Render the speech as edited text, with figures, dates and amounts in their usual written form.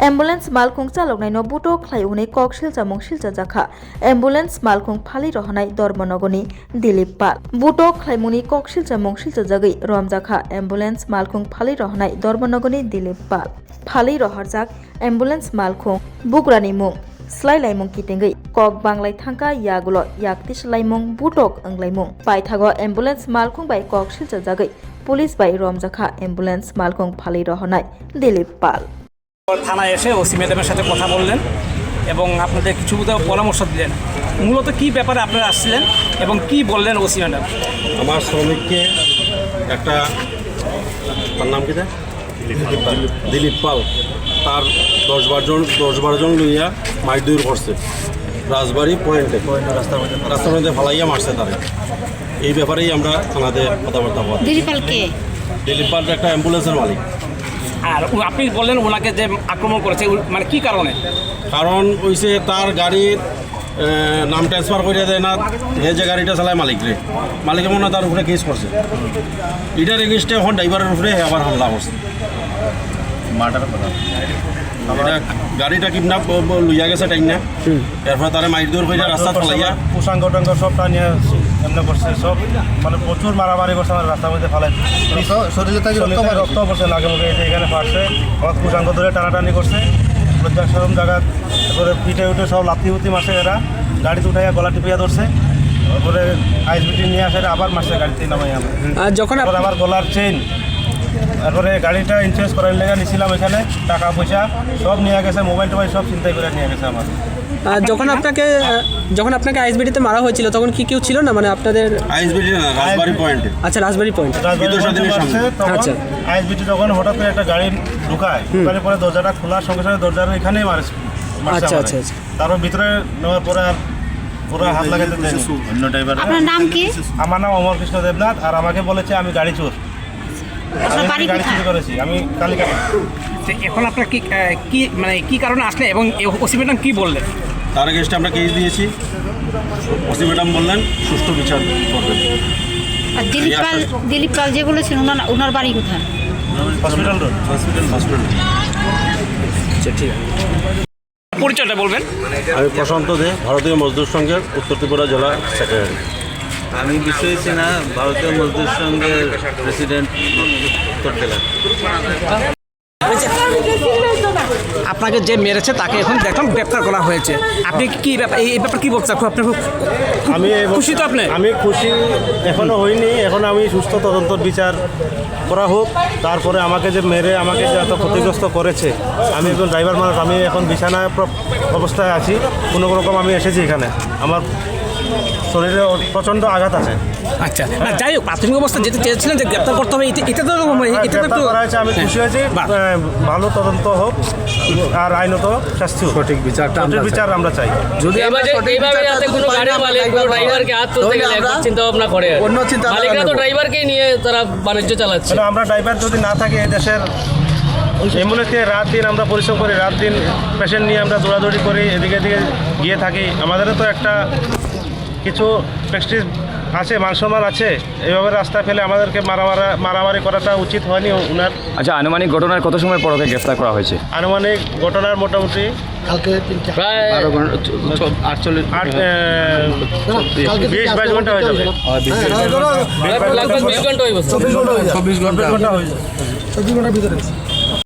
Ambulance मालखुं चालकनाय न बुटो ख्लायउनै कक सिलजामुं सिलजाजाखा ambulance मालखुं फालि रहनाय धर्मनगरनि दिलीप पाल बुटो ख्लायमुनि कक सिलजामुं सिलजाजागै रमजाखा एम्बुलेंस मालखुं फालि रहनाय धर्मनगरनि दिलीप पाल फालि रहरजाक एम्बुलेंस मालखुं बुग्रानि मुं स्लाइलाइमुं किटेंगै कक बांलाय थांका यागुलो याकति स्लाइमुं बुटक अंग्लाइमुं पाइथागो एम्बुलेंस मालखुं बाय कक सिलजाजागै पुलिस बाय रमजाखा एम्बुलेंस मालखुं फालि रहनाय दिलीप पाल থানায় এসে ওসি ম্যাডামের সাথে কথা বললেন এবং আপনাদের কিছু পরামর্শ দিলেন। মূলত কি ব্যাপারে আপনারা আসছিলেন এবং কি বললেন ওসি ম্যাডাম? আমার শ্রমিককে একটা তার নাম কি দিলীপ পাল তার 10-12 জন লইয়া মাইদুর করছে রাজবাড়ি পয়েন্টে রাস্তার মধ্যে ফালাইয়া মারছে তারে। এই ব্যাপারেই আমরা থানাতে কথাবার্তা বলি। দিলীপ পাল একটা অ্যাম্বুলেন্সের মালিক। আর আপনি বললেন ওনাকে যে আক্রমণ করেছে মানে কি কারণে? কারণ হইছে তার গাড়ির নাম ট্রান্সফার করে দেয় না, এই যে গাড়িটা চালায় মালিকের মনে হয় তার উপরে কেস করছে। এটার এগেনস্টে এখন ড্রাইভারের উপরে আবার হামলা করছে। এটা গাড়িটা কিডন্যাপ লইয়া গেছে টাইম না, এরপর তারা মাইদুর করে রাস্তা ফেলাইয়া পোশাঙ্গ টঙ্গ সব টানিয়ে এমনি করছে, সব মানে প্রচুর মারামারি করছে। আমার রাস্তার মধ্যে ফেলাই শরীরে থেকে রক্ত পড়ছে, নাকে মুখে এখানে ফাটছে। আমার পোশাঙ্গ ধরে টানাটানি করছে, লজ্জা সরম জায়গা। তারপরে পিঠে উঠে সব লাথি উঠি মারছে। এরা গাড়িতে উঠাইয়া গলা টিপিয়া ধরছে, তারপরে আইসবিটি নিয়ে আসে আবার মারছে গাড়িতে নামাই। যখন আমার গলার চেইন, তারপরে গাড়িটা ইন্স্যুরেন্স করার লেগে নিয়েছিলাম, এখানে টাকা পয়সা সব নিয়ে গেছে, মোবাইল টোবাইল সব চিন্তাই করে নিয়ে গেছে আমার। যখন আপনাকে আইএসবিটিতে মারা হয়েছিল তখন কি কেউ ছিল না, মানে আপনাদের? আইসবিটি না, রাজবাড়ি পয়েন্টে। আচ্ছা, রাজবাড়ি পয়েন্ট। আচ্ছা, আইএসবিটি যখন হঠাৎ করে একটা গাড়ি ঢুকায়, পরে দরজাটা খোলার সঙ্গে সঙ্গে দরজার এখানেই মারছে। আচ্ছা আচ্ছা আচ্ছা। তারপর ভিতরে নেওয়ার পরে আর পুরো হাত লাগাতে দেয়নি অন্য ড্রাইভার। আপনার নাম কি? আমার নাম অমর কৃষ্ণ দেবনাথ। আর আমাকে বলেছে আমি গাড়ি চোর, আমি গাড়ি চুরি করেছি, আমি কালিকাটা। এখন আপনার কি মানে কি কারণে আসলে এবং ওসি ম্যাডাম কি বললেন? তার এগেনস্টে আমরা কেস দিয়েছি। ওসি ম্যাডাম বললেন সুষ্ঠু বিচার করবেন। আর দিলীপ পাল যে বলেছেন ওনার বাড়ি কোথায়? Hospital road. আচ্ছা, ঠিক আছে। পরিচয়টা বলবেন? আমি প্রশান্ত দে, ভারতীয় মজদুর সংঘের উত্তর ত্রিপুরা জেলা সেক্রেটারি। আমি বিশ্বজিৎ সিনহা, ভারতীয় মজদুর সংঘের প্রেসিডেন্ট উত্তর জেলা। আপনাকে যে মেরেছে তাকে এখন দেখলাম গ্রেপ্তার করা হয়েছে। আপনি কি এই ব্যাপার কি বলছেন? আপনি আমি খুশি তো? আপনি? আমি খুশি এখনো হইনি। এখন আমি সুস্থ তদন্ত বিচার করা হোক, তারপরে আমাকে যে মেরে আমাকে যে এত ক্ষতিগ্রস্ত করেছে। আমি একজন ড্রাইভার মানুষ, আমি এখন বিছানায় অবস্থায় আছি। কোনো রকম আমি এসেছি এখানে, আমার শরীরে প্রচণ্ড আঘাত আছে। আচ্ছা, না যাই হোক, প্রাথমিক অবস্থা যেতে চেয়েছিলেন যে গ্রেপ্তার করতে হবে, এটা তো করা হয়েছে, আমি খুশি হয়েছি। ভালো তদন্ত হোক আর আইনত শাস্তি হোক, সঠিক বিচার আমরা চাই। যদি কোনো গাড়ির মালিক কোনো ড্রাইভারকে হাত তুলতে গেলে চিন্তা ভাবনা করে, মালিকরা তো ড্রাইভারকেই নিয়ে তারা বাণিজ্য চালাচ্ছে। আমরা ড্রাইভার যদি না থাকে এই দেশের এমুলেতে রাত দিন আমরা পরিশ্রম করি, রাত দিন পেশেন্ট নিয়ে আমরা দৌড়াদৌড়ি করি, এদিকে গিয়ে থাকি। আমাদেরও তো একটা কিছু প্রেস্টিজ আছে, মানসম্মান আছে। এইভাবে রাস্তায় ফেলে আমাদেরকে মারামারি করাটা উচিত হয়নি ওনার। আচ্ছা, আনুমানিক ঘটনার কত সময় পর ওকে গ্রেফতার করা হয়েছে? আনুমানিক ঘটনার মোটামুটি প্রায় 20-22 ঘন্টা হয়ে যাবে। 20 ঘন্টা হয়ে গেছে। 24 ঘন্টা হয়ে যাবে। 24 ঘন্টার ভিতরে।